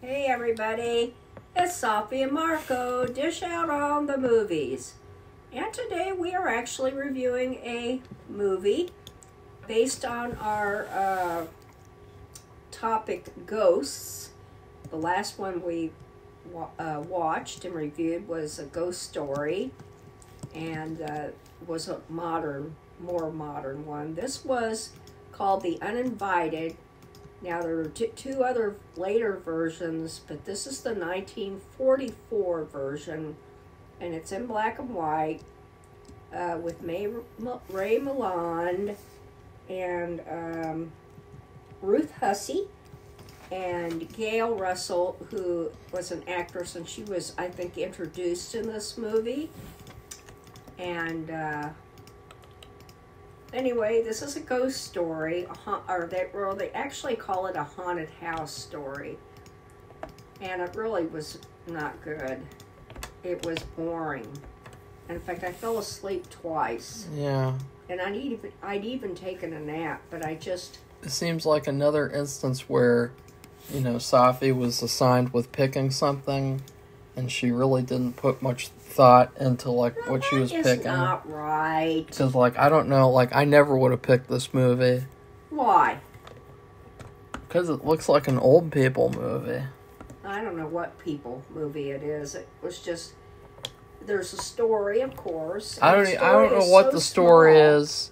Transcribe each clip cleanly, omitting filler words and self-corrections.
Hey everybody, it's Sophie and Marco, dish out on the movies. And today we are actually reviewing a movie based on our topic, ghosts. The last one we watched and reviewed was A Ghost Story, and was a more modern one. This was called The Uninvited. Now, there are two other later versions, but this is the 1944 version, and it's in black and white with Ray Milland and Ruth Hussey and Gail Russell, who was an actress, and she was, I think, introduced in this movie. And anyway, this is a ghost story, they actually call it a haunted house story. And it really was not good. It was boring. In fact, I fell asleep twice. Yeah. And I'd even taken a nap, but I just... It seems like another instance where, Sophie was assigned with picking something, and she really didn't put much thought into, what she was picking. That's not right. Because, I don't know, I never would have picked this movie. Why? Because it looks like an old people movie. I don't know what people movie it is. It was just... There's a story, of course. I don't know what the story is.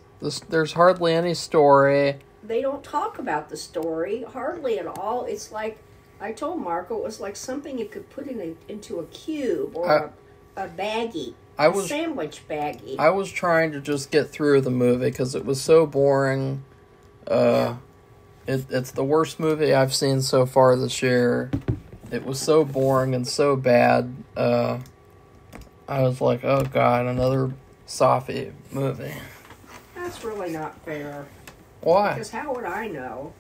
There's hardly any story. They don't talk about the story, hardly at all. It's like, I told Marco, it was like something you could put into a cube or a baggie. A sandwich baggie. I was trying to just get through the movie because it was so boring. It's the worst movie I've seen so far this year. It was so boring and so bad. I was like, oh God, another Sophie movie. That's really not fair. Why? Because how would I know?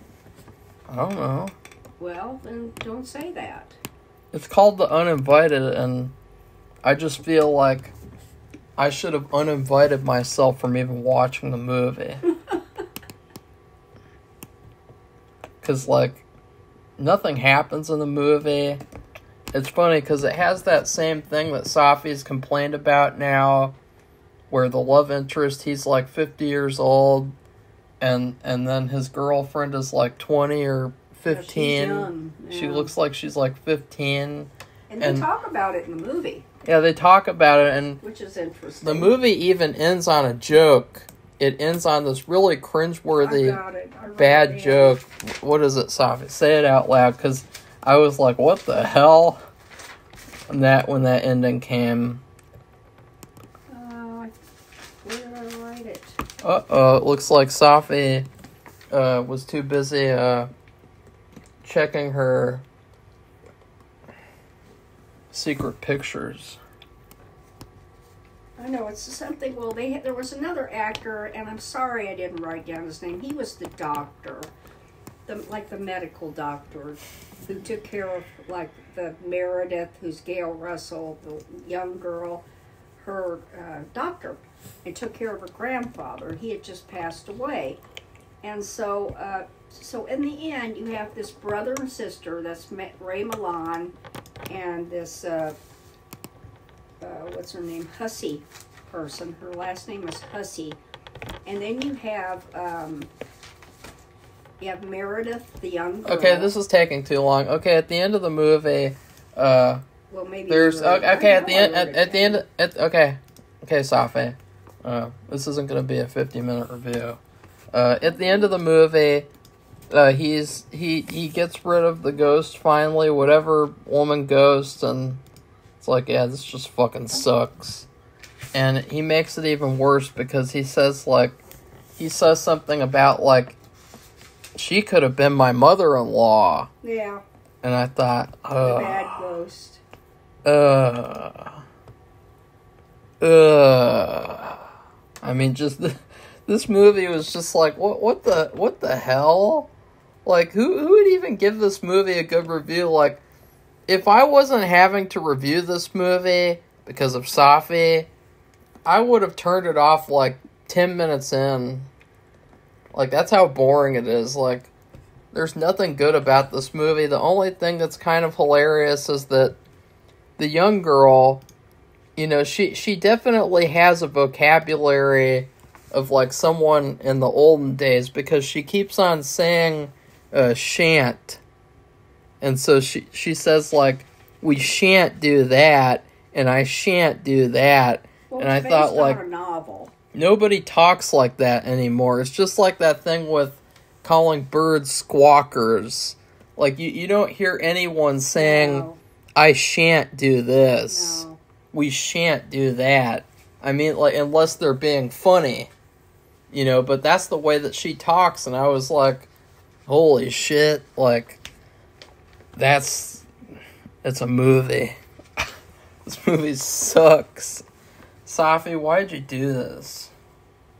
I don't know. Well, then don't say that. It's called The Uninvited, and I just feel like I should have uninvited myself from even watching the movie. Because, nothing happens in the movie. It's funny because it has that same thing that Sophie's complained about now, where the love interest, he's 50 years old, and then his girlfriend is 20 or 15. She's young. Yeah. She looks like she's 15. And they talk about it in the movie. Yeah, they talk about it, which is interesting. The movie even ends on a joke. It ends on this really cringeworthy, bad joke. What is it, Sophie? Say it out loud, because I was like, what the hell? When that ending came. Where did I write it? Uh-oh, it looks like Sophie was too busy checking her secret pictures. I know, it's something, there was another actor, and I'm sorry I didn't write down his name. He was the doctor. The medical doctor who took care of, the Meredith, who's Gail Russell, the young girl, her doctor, and took care of her grandfather. He had just passed away. And so in the end, you have this brother and sister, that's Ray Milland, and this, what's her name, Hussey person. Her last name is Hussey. And then you have Meredith, the young girl. Okay, this is taking too long. Okay, at the end of the movie, well, maybe there's okay, Sophie. This isn't going to be a 50-minute review. At the end of the movie, he gets rid of the ghost finally, whatever woman ghost, and it's this just fucking sucks. And he makes it even worse because he says something about she could have been my mother-in-law. Yeah. And I thought, the bad ghost. I mean, just this movie was just what the hell? Who would even give this movie a good review? If I wasn't having to review this movie because of Sophie, I would have turned it off 10 minutes in. That's how boring it is. there's nothing good about this movie. The only thing that's kind of hilarious is that the young girl, you know, she definitely has a vocabulary of like someone in the olden days, because she keeps on saying shan't. And so she says like, we shan't do that, and I shan't do that. Well, and I thought like, a novel. Nobody talks like that anymore. It's just like that thing with calling birds squawkers. Like, you don't hear anyone saying, No. I shan't do this. No. We shan't do that. I mean, like, unless they're being funny. You know, but that's the way that she talks, and I was like, holy shit, like, it's a movie. This movie sucks. Safi, why'd you do this?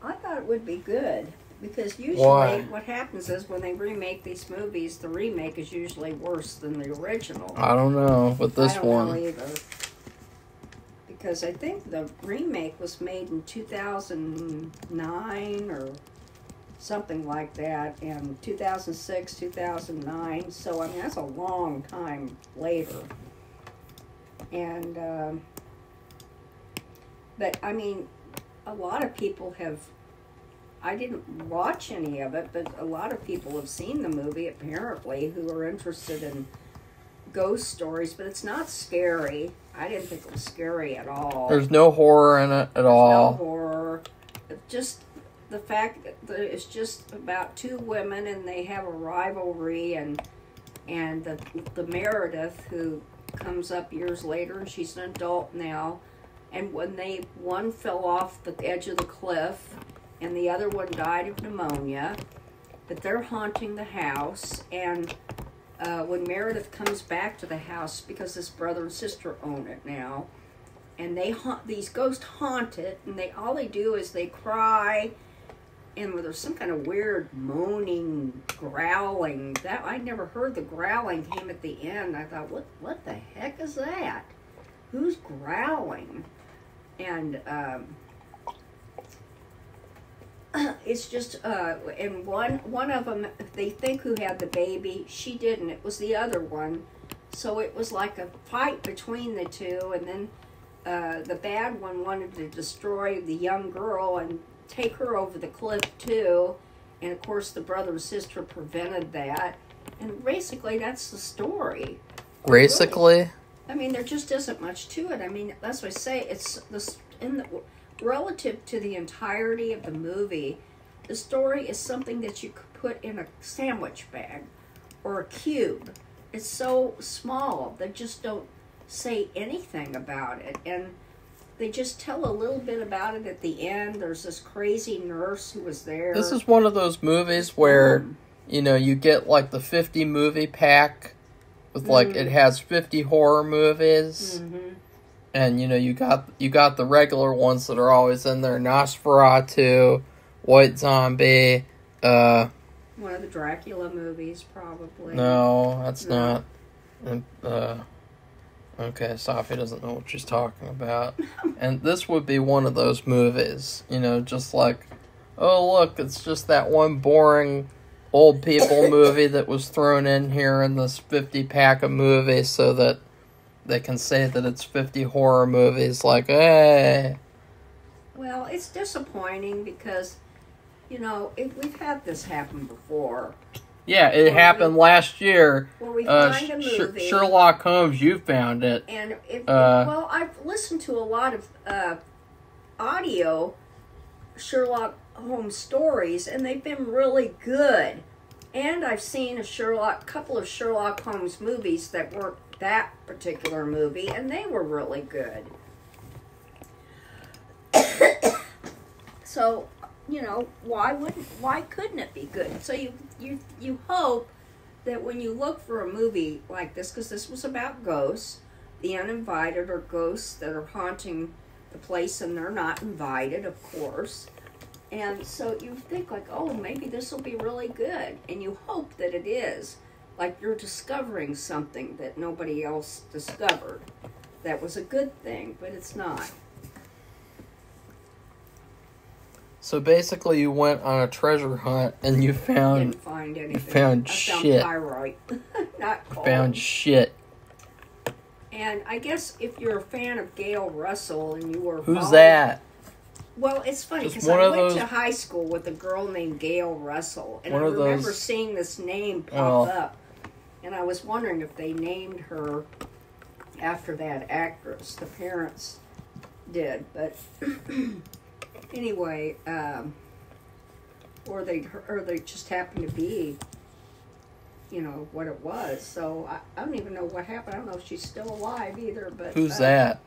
I thought it would be good, because usually Why? what happens is when they remake these movies, the remake is usually worse than the original. I don't know with this I don't one. know either. Because I think the remake was made in 2009 or something like that, and 2006, 2009. So, I mean, that's a long time later. And, but, I mean, a lot of people have, I didn't watch any of it, but a lot of people have seen the movie, apparently, who are interested in ghost stories, but it's not scary. I didn't think it was scary at all. There's no horror in it at all. No horror. Just the fact that it's just about two women, and they have a rivalry, and the Meredith, who comes up years later, and she's an adult now, and when one fell off the edge of the cliff, and the other one died of pneumonia, but they're haunting the house, and when Meredith comes back to the house, because his brother and sister own it now, and these ghosts haunt it, and all they do is they cry, and there's some kind of weird moaning, growling. That I never heard. The growling came at the end. I thought, what the heck is that? Who's growling? And it's just, and one of them, they think who had the baby, she didn't, it was the other one. So it was like a fight between the two, and then the bad one wanted to destroy the young girl and take her over the cliff too. And of course the brother and sister prevented that. And basically that's the story. Basically? I mean, there just isn't much to it. I mean, that's what I say, it's relative to the entirety of the movie, the story is something that you could put in a sandwich bag or a cube. It's so small. They just don't say anything about it. And they just tell a little bit about it at the end. There's this crazy nurse who was there. This is one of those movies where, you know, you get like the 50 movie pack with like, it has 50 horror movies. Mm-hmm. And, you know, you got the regular ones that are always in there. Nosferatu, White Zombie, one of the Dracula movies, probably. No, that's not. Okay, Safi doesn't know what she's talking about. And this would be one of those movies. You know, just like, oh, look, it's just that one boring old people movie that was thrown in here in this 50 pack of movies so that they can say that it's 50 horror movies, like, hey. Well, it's disappointing because, you know, we've had this happen before. Yeah, it happened last year. Where we find a movie. Sherlock Holmes, you found it. And, well, I've listened to a lot of audio Sherlock Holmes stories, and they've been really good. And I've seen couple of Sherlock Holmes movies that weren't that particular movie, and they were really good. So, you know, why couldn't it be good? So you hope that when you look for a movie like this, because this was about ghosts, the uninvited, or ghosts that are haunting the place and they're not invited, of course. And so you think like, oh, maybe this will be really good. And you hope that it is. Like you're discovering something that nobody else discovered. That was a good thing, but it's not. So basically, you went on a treasure hunt and you found. Didn't find anything. You found I shit. found pyrite, not coal. Found shit. And I guess if you're a fan of Gail Russell and you were Who's that? Well, it's funny Just because one I of went those- to high school with a girl named Gail Russell, and I One of remember those- seeing this name pop Well- up, and I was wondering if they named her after that actress. The parents did, but anyway, or they just happened to be, you know, what it was. So I don't even know what happened. I don't know if she's still alive either. But Who's that?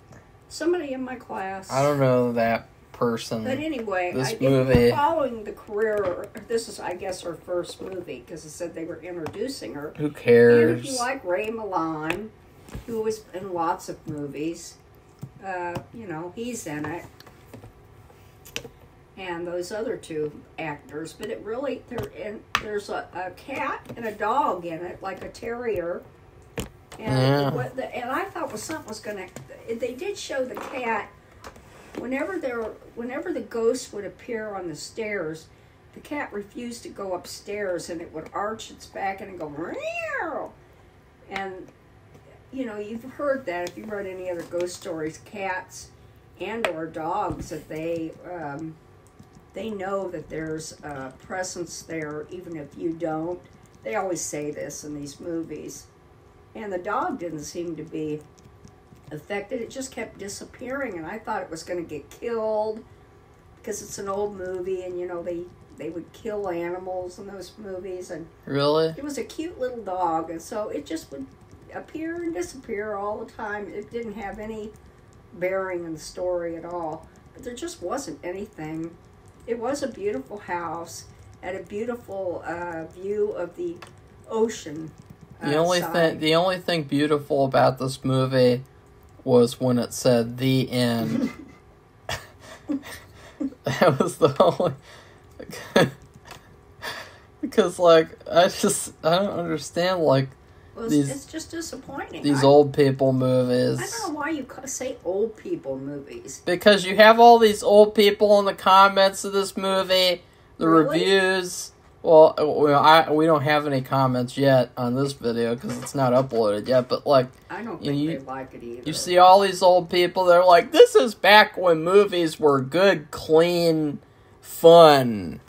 Somebody in my class. I don't know that person. But anyway, This if movie- you're following the career, this is, I guess, her first movie because it said they were introducing her. Who And cares? if you like Ray Milland, who was in lots of movies, you know, he's in it. And those other two actors. But it really, there's a cat and a dog in it, like a terrier. And, Yeah. and I thought something was going to... They did show the cat. Whenever the ghost would appear on the stairs, the cat refused to go upstairs, and it would arch its back and go meow. And you know, you've heard that if you've read any other ghost stories, cats and or dogs, that they know that there's a presence there, even if you don't. They always say this in these movies, and the dog didn't seem to be affected. It just kept disappearing, and I thought it was going to get killed because it's an old movie, and you know they would kill animals in those movies, and Really? it was a cute little dog, and so it just would appear and disappear all the time. It didn't have any bearing in the story at all, but there just wasn't anything. It was a beautiful house, had a beautiful view of the ocean. The only thing beautiful about this movie was when it said "the end." That was the only. Because like I don't understand like Well, these it's just disappointing. these old people movies. I don't know why you say old people movies. Because you have all these old people in the comments of this movie, the Really? reviews. Well, we don't have any comments yet on this video because it's not uploaded yet. But like, I don't You- think you- they like it either. you see all these old people. They're like, "This is back when movies were good, clean, fun,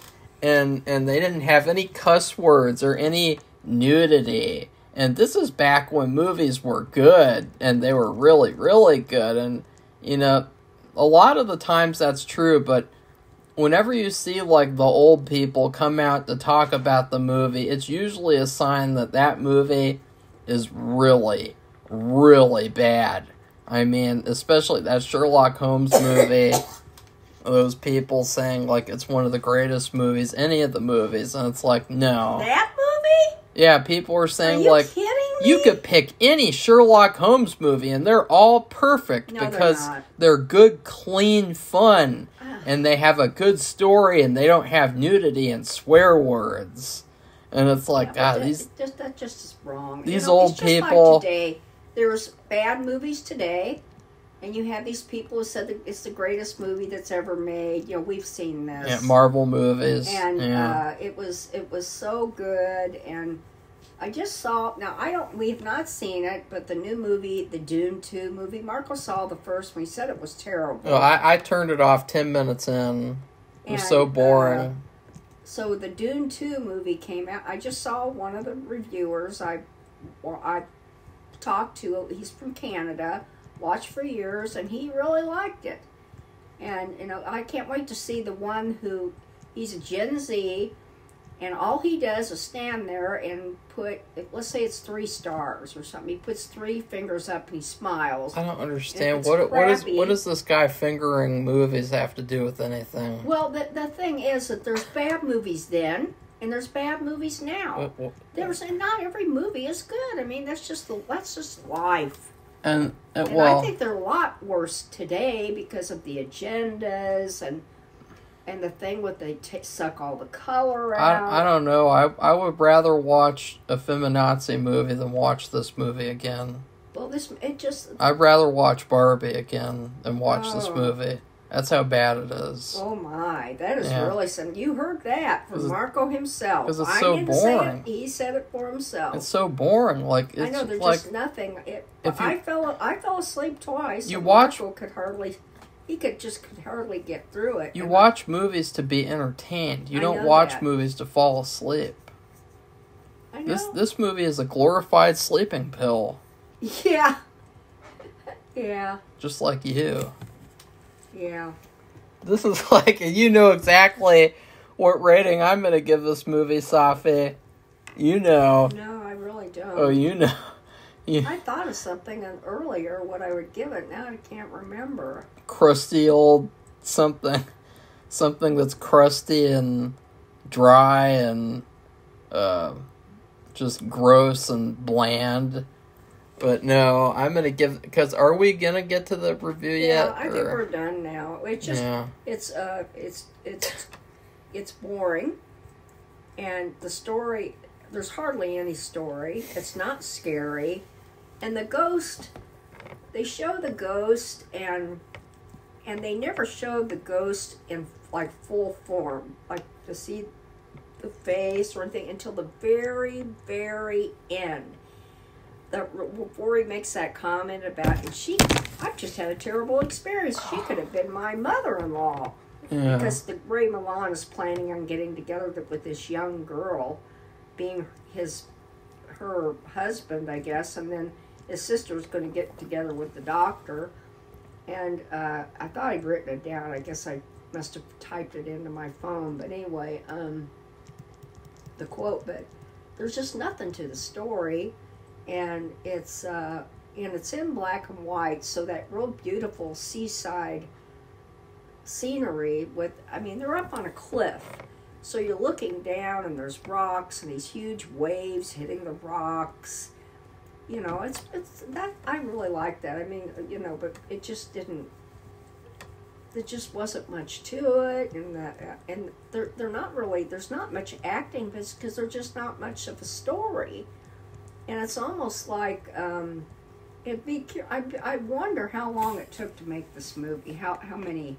and they didn't have any cuss words or any nudity. And this is back when movies were good, and they were really, really good." And you know, a lot of the times that's true, but whenever you see like the old people come out to talk about the movie, it's usually a sign that that movie is really, really bad. I mean, especially that Sherlock Holmes movie. Those people saying like it's one of the greatest movies, any of the movies, and it's like, no. That movie? Yeah, people were Are saying you like kidding me? you could pick any Sherlock Holmes movie and they're all perfect No, they're because not. they're good, clean fun. Ugh. And they have a good story, and they don't have nudity and swear words. And it's like, Yeah, God, but these... that just is wrong. these old it's just people- Like today, there's bad movies today, and you have these people who said that it's the greatest movie that's ever made. You know, we've seen this. Yeah, Marvel movies. And yeah. it was so good, and I just saw. Now we've not seen it, but the new movie, the Dune 2 movie. Marco saw the first one. He said it was terrible. Well, I turned it off 10 minutes in. It was so boring. So the Dune 2 movie came out. I just saw one of the reviewers. I talked to. He's from Canada. Watched for years, and he really liked it. And you know, I can't wait to see the one who he's a Gen Z. And all he does is stand there and put, let's say it's 3 stars or something. He puts 3 fingers up and he smiles. I don't understand. It's What crappy. does this guy fingering movies have to do with anything? Well, the thing is that there's bad movies then, and there's bad movies now. And not every movie is good. I mean, that's just life. And I think they're a lot worse today because of the agendas and the thing with they suck all the color out. I don't know. I would rather watch a feminazi movie than watch this movie again. Well, I'd rather watch Barbie again than watch this Oh. movie. That's how bad it is. Oh my, that is really some. You heard that from Marco himself. Because it's I so didn't boring. Say it, he said it for himself. It's so boring. Like it's I know there's like, just nothing. I fell asleep twice. You watch. Marco could hardly get through it. You watch movies to be entertained. You don't watch movies to fall asleep. I know. This movie is a glorified sleeping pill. Yeah. Yeah. Just like you. Yeah. This is like, you know exactly what rating I'm going to give this movie, Safi. You know. No, I really don't. Oh, you know. I thought of something earlier, what I would give it. Now I can't remember. Crusty old something. Something that's crusty and dry and just gross and bland. But no, I'm going to give... Because are we going to get to the review yet? Yeah, I think we're done now. It's just... Yeah. It's boring. And the story... There's hardly any story. It's not scary. And the ghost... They show the ghost and they never showed the ghost in, like, full form. Like, to see the face or anything until the very, very end. Before he makes that comment about, I've just had a terrible experience. She could have been my mother-in-law. Yeah. Because Ray Milan is planning on getting together with this young girl, being her husband, I guess, and then his sister was going to get together with the doctor. And I thought I'd written it down. I guess I must have typed it into my phone. But anyway, the quote, but there's just nothing to the story. And it's in black and white, so that real beautiful seaside scenery they're up on a cliff. So you're looking down and there's rocks and these huge waves hitting the rocks. You know, it's that I really like that. I mean, you know, but it just didn't. There just wasn't much to it, and they're not really. There's not much acting because there's just not much of a story. And it's almost like I wonder how long it took to make this movie. How many,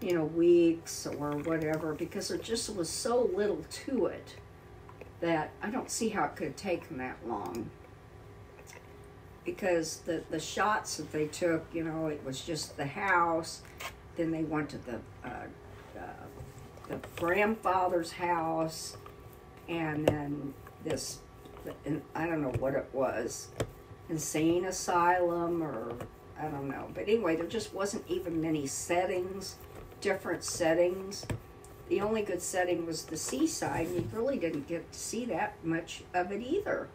weeks or whatever, because there just was so little to it that I don't see how it could have taken that long. Because the shots that they took, it was just the house. Then they went to the grandfather's house, and then this. And I don't know what it was, insane asylum or I don't know. But anyway, there just wasn't even many different settings. The only good setting was the seaside, and you really didn't get to see that much of it either.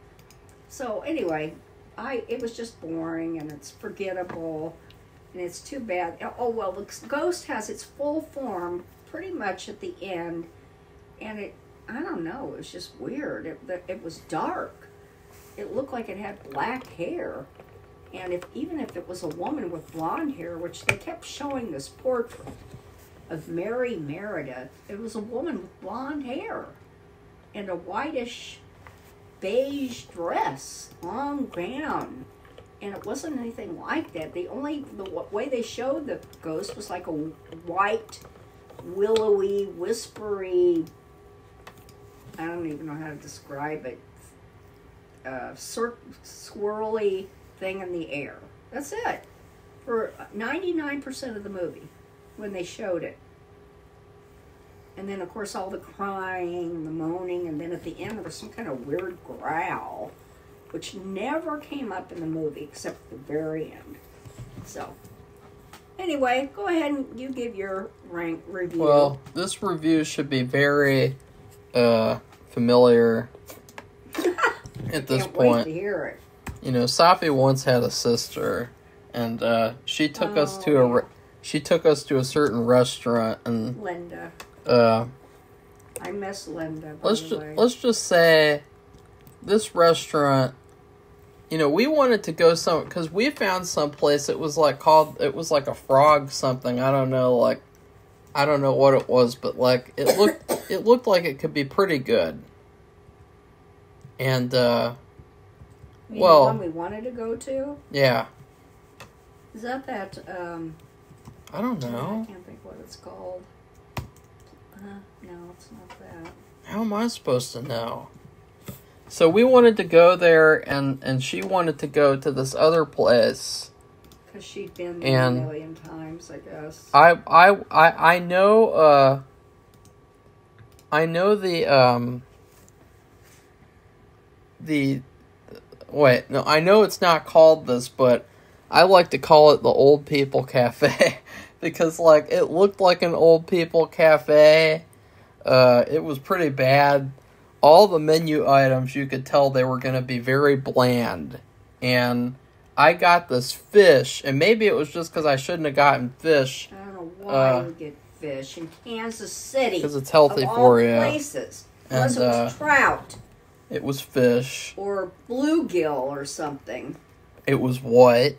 So anyway, it was just boring and it's forgettable, and it's too bad. Oh well, the ghost has its full form pretty much at the end, and I don't know, it was just weird. It was dark. It looked like it had black hair. And even if it was a woman with blonde hair, which they kept showing this portrait of Mary Meredith, it was a woman with blonde hair and a whitish beige dress, long gown. And it wasn't anything like that. The way they showed the ghost was like a white, willowy, whispery, I don't even know how to describe it, swirly thing in the air. That's it. For 99% of the movie, when they showed it. And then, of course, all the crying, the moaning, and then at the end there was some kind of weird growl, which never came up in the movie except at the very end. So, anyway, go ahead and you give your review. Well, this review should be very familiar at this point. Can't wait to hear it. Safi once had a sister, and she took us to a certain restaurant, and Linda. I miss Linda. Let's just say this restaurant. We wanted to go because we found some place. It was like a frog something. I don't know what it was, but it looked like it could be pretty good. And the one we wanted to go to? Yeah. Is that I don't I know. can't think what it's called. No, it's not that. How am I supposed to know? So we wanted to go there, and she wanted to go to this other place. Because she'd been there a million times, I guess. I know. I know the wait, no, I know it's not called this, but I like to call it the Old People Cafe because, like, it looked like an old people cafe. It was pretty bad. All the menu items, you could tell they were going to be very bland. And I got this fish, and maybe it was just because I shouldn't have gotten fish. I don't know why you get fish in Kansas City. Because it's healthy of for all you. Places. Unless it was trout. It was fish. Or bluegill or something. It was what?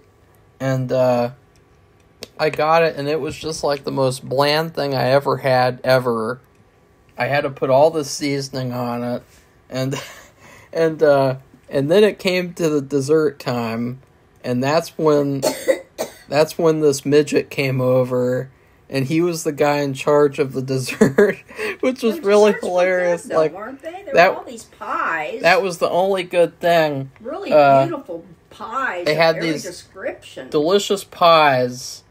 And I got it, and it was just like the most bland thing I ever had, ever. I had to put all the seasoning on it, and then it came to the dessert time, and that's when this midget came over, and he was the guy in charge of the dessert, which was really hilarious. Good, though, like, weren't they? There were all these pies. That was the only good thing. Really beautiful pies. They had every these description. delicious pies.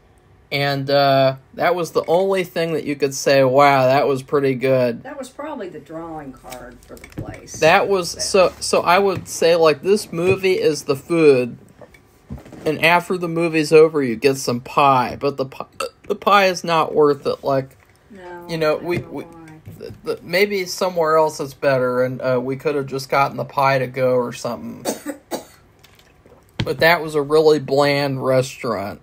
And that was the only thing that you could say, wow, that was pretty good. That was probably the drawing card for the place. That was, so I would say, like, this movie is the food, and after the movie's over, you get some pie, but the pie is not worth it. Like, no, you know, maybe somewhere else is better, and we could have just gotten the pie to go or something. But that was a really bland restaurant.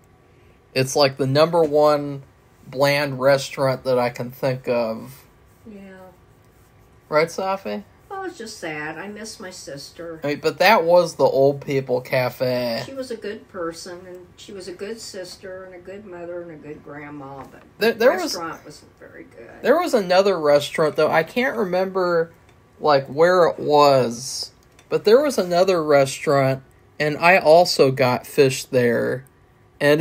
It's like the number one bland restaurant that I can think of. Yeah. Right, Safi? Well, it's just sad. I miss my sister. I mean, but that was the Old People Cafe. She was a good person, and she was a good sister, and a good mother, and a good grandma, but the restaurant wasn't very good. There was another restaurant, though. I can't remember, like, where it was. But there was another restaurant, and I also got fish there. And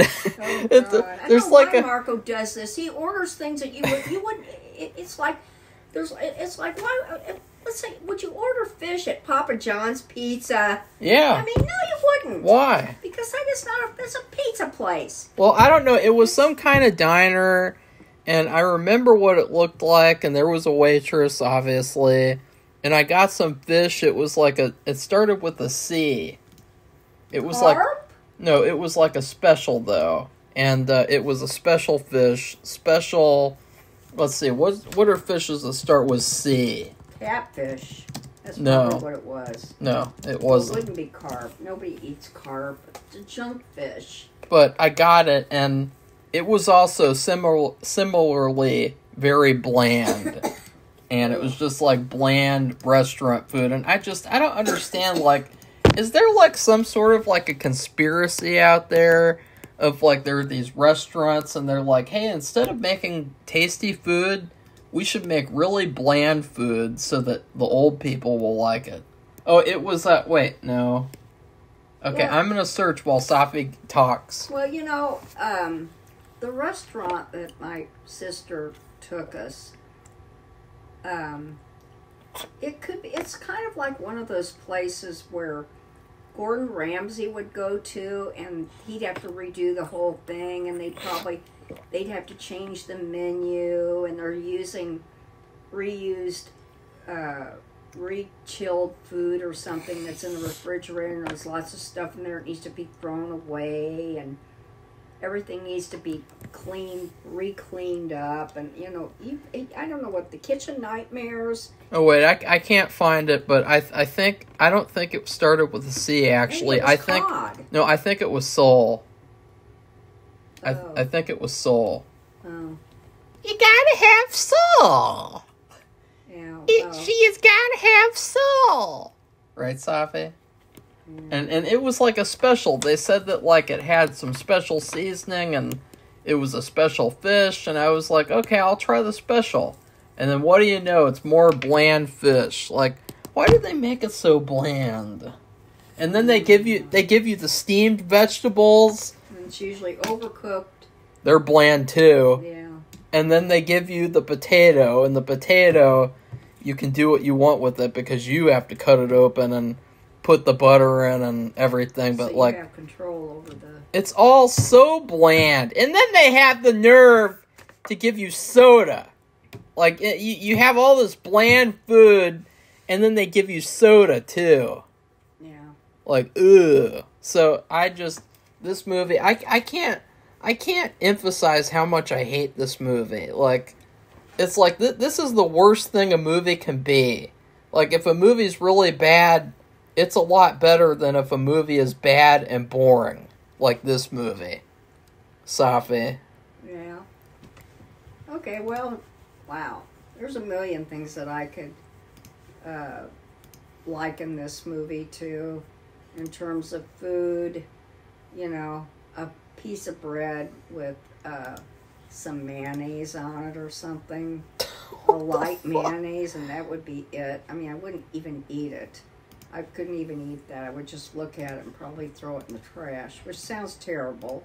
there's like Marco does this. He orders things that you wouldn't. It's like why? Let's say, would you order fish at Papa John's Pizza? Yeah. I mean, no, you wouldn't. Why? Because it's a pizza place. Well, I don't know. It was some kind of diner, and I remember what it looked like, and there was a waitress, obviously, and I got some fish. It was like it started with a C. It was Carp? like. No, it was like a special, though. And it was a special fish. Special... Let's see. What are fishes that start with C? Catfish. That's probably what it was. No, it wasn't. It wouldn't be carp. Nobody eats carp. It's a junk fish. But I got it, and it was also similarly very bland. And it was just like bland restaurant food. And I don't understand, like... Is there, like, some sort of, like, a conspiracy out there of, like, there are these restaurants and they're like, hey, instead of making tasty food, we should make really bland food so that the old people will like it. Oh, it was, wait, no. Okay, yeah. I'm going to search while Safi talks. Well, you know, the restaurant that my sister took us, it's kind of like one of those places where Gordon Ramsay would go to, and he'd have to redo the whole thing, and they'd have to change the menu, and they're using reused, re-chilled food or something that's in the refrigerator, and there's lots of stuff in there that needs to be thrown away, and everything needs to be re-cleaned up, and, you know, I don't know what, the kitchen nightmares. Oh, wait, I can't find it, but I don't think it started with a C, actually. I think it was Soul. Oh. I think it was Soul. Oh. You gotta have soul! Yeah, She's gotta have soul! Right, Safi? And it was like a special. They said that, like, it had some special seasoning and it was a special fish, and I was like, okay, I'll try the special. And then what do you know? It's more bland fish. Like, why did they make it so bland? And then they give you the steamed vegetables. And it's usually overcooked. they're bland too. Yeah. And then they give you the potato, and the potato, you can do what you want with it because you have to cut it open and put the butter in and everything. But so you have control over the... It's all so bland. And then they have the nerve to give you soda. Like, you have all this bland food, and then they give you soda, too. Yeah. Like, ugh. So, this movie, I can't emphasize how much I hate this movie. Like, it's like, this is the worst thing a movie can be. Like, if a movie's really bad, it's a lot better than if a movie is bad and boring. Like this movie. Safi. Yeah. Okay, well, wow. There's a million things that I could liken this movie to in terms of food. You know, a piece of bread with some mayonnaise on it or something. A light mayonnaise, and that would be it. I mean, I wouldn't even eat it. I couldn't even eat that. I would just look at it and probably throw it in the trash, which sounds terrible.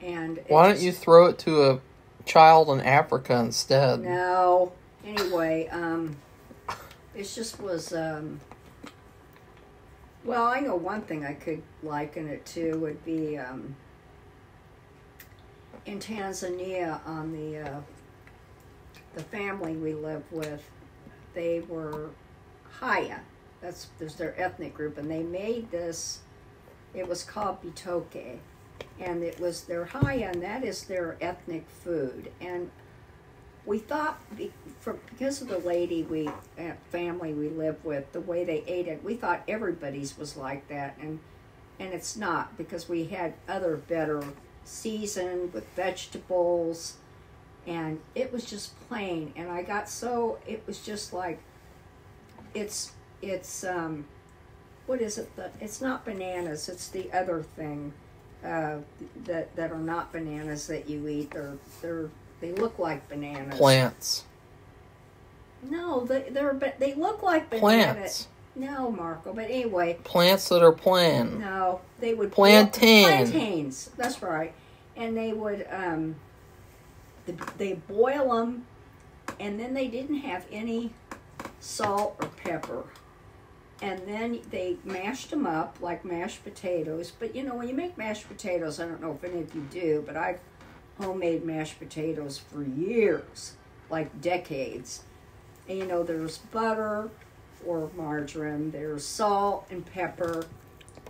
And why don't you throw it to a child in Africa instead? No. Anyway, it just was... well, I know one thing I could liken it to would be in Tanzania on the family we live with. They were Haya. There's their ethnic group, and they made this. It was called bitoke, and it was their Haya, and that is their ethnic food. And we thought, because of the lady family we live with, the way they ate it, we thought everybody's was like that, and it's not, because we had other better seasoned with vegetables, and it was just plain. And I got it was just like. It's what is it? It's not bananas. It's the other thing that are not bananas that you eat. They look like bananas. Plants. No, they look like bananas. Plants. No, Marco. But anyway. Plants that are plain. No, they would plantains. That's right. And they would they boil them, and then they didn't have any salt or pepper, and then they mashed them up like mashed potatoes. But you know, when you make mashed potatoes, I don't know if any of you do, but I've homemade mashed potatoes for years, like decades. And you know, there's butter or margarine, there's salt and pepper,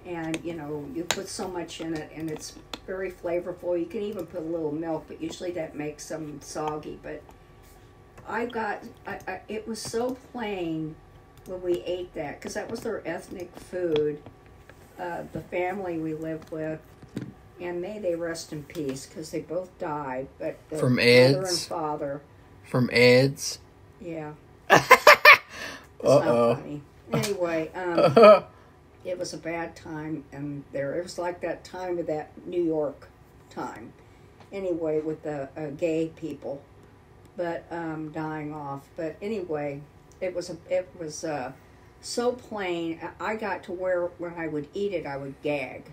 and you know, you put so much in it, and it's very flavorful. You can even put a little milk, but usually that makes them soggy. But it was so plain when we ate that, because that was their ethnic food, the family we lived with, and may they rest in peace, because they both died, but the from mother AIDS? And father. From AIDS? Yeah. Uh-oh. Not funny. Anyway, it was a bad time, and it was like that time of that New York time, anyway, with the gay people. But dying off. But anyway, it was so plain. I got to where when I would eat it, I would gag,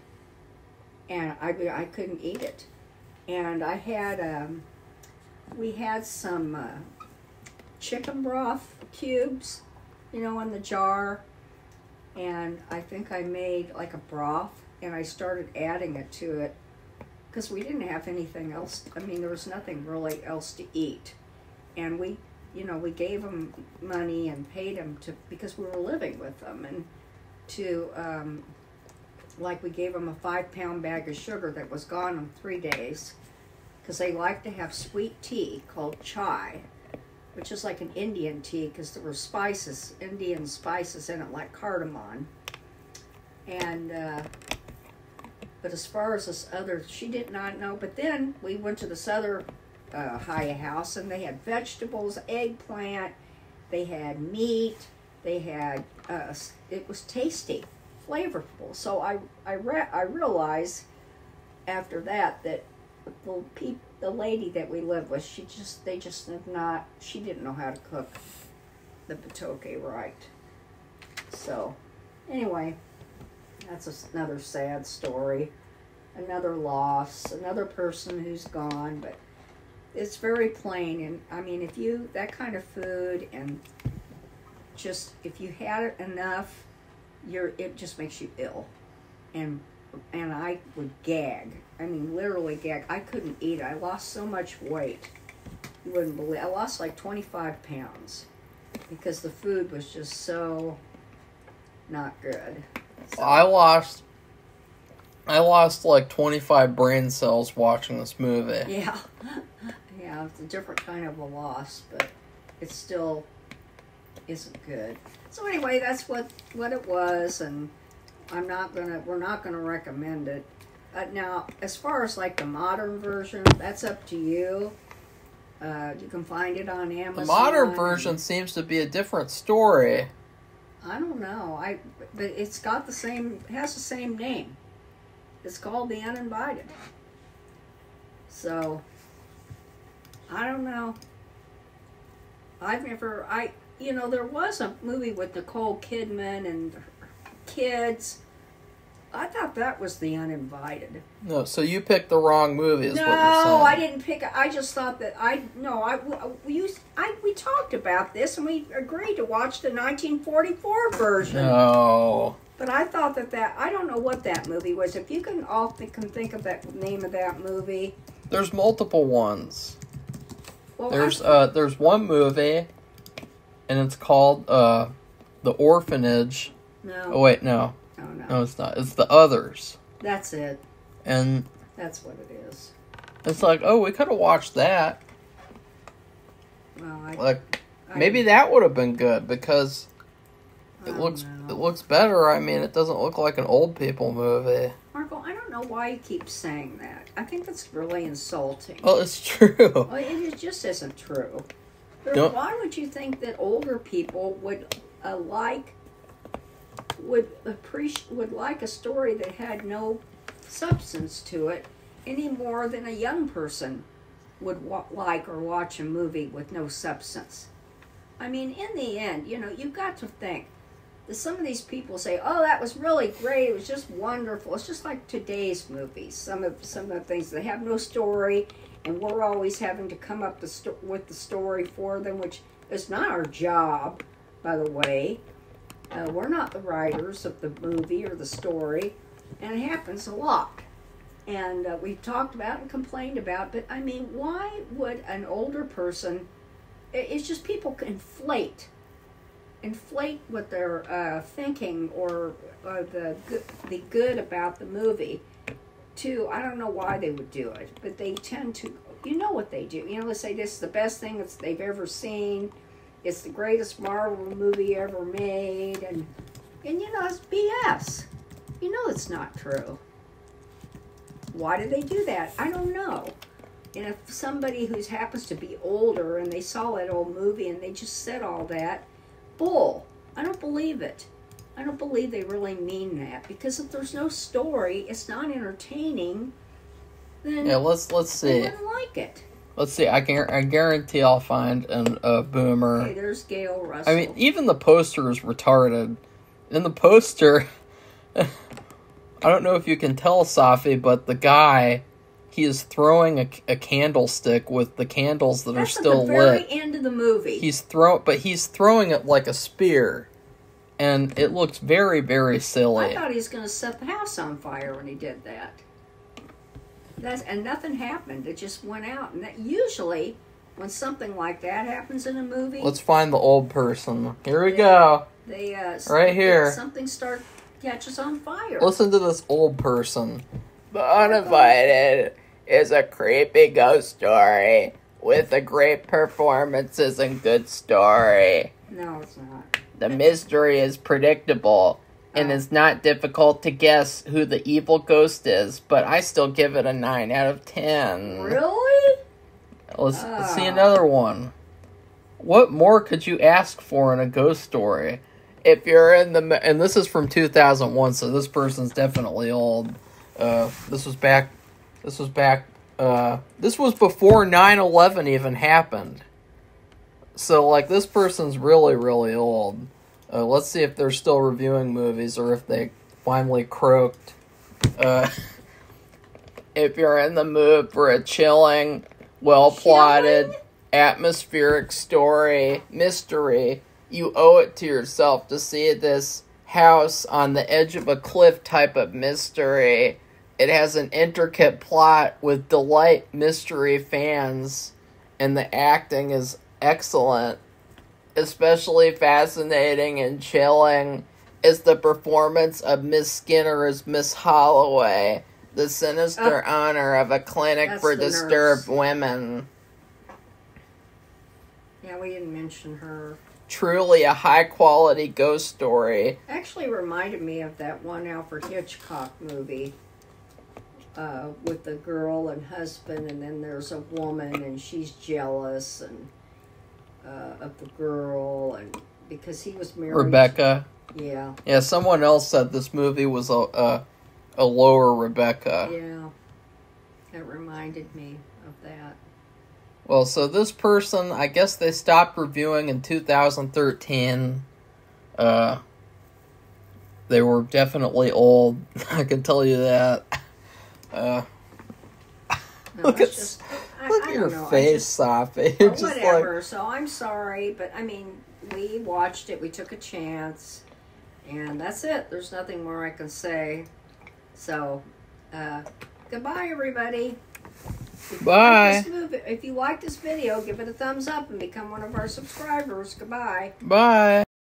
and I couldn't eat it. And I had we had some chicken broth cubes, you know, in the jar, and I think I made like a broth, and I started adding it to it because we didn't have anything else. I mean, there was nothing really else to eat. And we gave them money and paid them because we were living with them, and like we gave them a 5-pound bag of sugar that was gone in 3 days, because they like to have sweet tea called chai, which is like an Indian tea, because there were Indian spices in it, like cardamom. And but as far as this other, she did not know. But then we went to this other Haya house, and they had vegetables, eggplant, they had meat, they had it was tasty, flavorful. So I realized after that the lady that we lived with, she didn't know how to cook the bitoke right. So anyway, that's another sad story. another loss, another person who's gone, but it's very plain. And I mean, if you, that kind of food, and just, if you had it enough, it just makes you ill. And I would gag. I mean, literally gag. I couldn't eat it. I lost so much weight. You wouldn't believe. I lost like 25 pounds because the food was just so not good. So, I lost like 25 brain cells watching this movie. yeah. Yeah, it's a different kind of a loss, but it still isn't good. So anyway, that's what it was, and we're not gonna recommend it. Now, as far as like the modern version, that's up to you. You can find it on Amazon. The modern version seems to be a different story. I don't know. But it's got the same. It has the same name. It's called The Uninvited. So I don't know. There was a movie with Nicole Kidman and kids. I thought that was The Uninvited. No, so you picked the wrong movie, is what you're saying. No, I didn't pick it. I just thought that we talked about this and we agreed to watch the 1944 version. No. But I thought that I don't know what that movie was. If you can think of that name of that movie. There's multiple ones. Well, there's one movie, and it's called The Orphanage. No. Oh wait, no. Oh no. No, it's not. It's The Others. That's it. And that's what it is. It's like, oh, we could have watched that. Well, maybe that would have been good because it looks better. I mean, it doesn't look like an old people movie. Marco, I don't know why you keep saying that. I think that's really insulting. Well, it's true. Well, it just isn't true. Why would you think that older people would like a story that had no substance to it any more than a young person would like or watch a movie with no substance? I mean, in the end, you've got to think that some of these people say, "Oh, that was really great. It was just wonderful." It's just like today's movies. Some of the things, they have no story, and we're always having to come up with the story for them, which is not our job, by the way. We're not the writers of the movie or the story, and it happens a lot. And we've talked about and complained about, but I mean, why would an older person? It's just people inflate what they're thinking or the good about the movie. I don't know why they would do it, but they tend to. You know what they do? They say this is the best thing that they've ever seen. It's the greatest Marvel movie ever made, and it's BS. It's not true. Why do they do that? I don't know. And if somebody who happens to be older and they saw that old movie and they just said all that, bull. I don't believe it. I don't believe they really mean that, because if there's no story, it's not entertaining. Then let's see. They wouldn't like it. Let's see. I guarantee I'll find a boomer. Okay, there's Gail Russell. I mean, even the poster is retarded. In the poster, I don't know if you can tell, Safi, but the guy, he is throwing a candlestick with the candles that are still lit. That's at the very end of the movie. He's throwing it like a spear, and it looks very, very silly. I thought he was going to set the house on fire when he did that. And nothing happened. It just went out. And that usually, when something like that happens in a movie, let's find the old person. Here we go. Right here. Something catches on fire. Listen to this old person. The Uninvited is a creepy ghost story with a great performances and good story. No, it's not. The mystery is predictable. And it's not difficult to guess who the evil ghost is, but I still give it a 9 out of 10. Really? Let's see another one. What more could you ask for in a ghost story? If you're and this is from 2001, so this person's definitely old. This was before 9/11 even happened. So, like, this person's really, really old. Let's see if they're still reviewing movies or if they finally croaked. if you're in the mood for a chilling, well-plotted, atmospheric story, mystery, you owe it to yourself to see this house on the edge of a cliff type of mystery. It has an intricate plot with delight mystery fans, and the acting is excellent. Especially fascinating and chilling is the performance of Miss Skinner as Miss Holloway, the sinister owner of a clinic for disturbed women. Yeah, we didn't mention her. Truly a high-quality ghost story. Actually reminded me of that one Alfred Hitchcock movie with the girl and husband, and then there's a woman, and she's jealous and of the girl, and because he was married. Rebecca. Yeah. Yeah, someone else said this movie was a lower Rebecca. Yeah. That reminded me of that. Well, so this person, I guess they stopped reviewing in 2013. They were definitely old. I can tell you that. Look at your face, Sophie. Whatever. Like... So I'm sorry, but I mean, we watched it. We took a chance, and that's it. There's nothing more I can say. So, goodbye, everybody. Bye. If you like this video, give it a thumbs up and become one of our subscribers. Goodbye. Bye.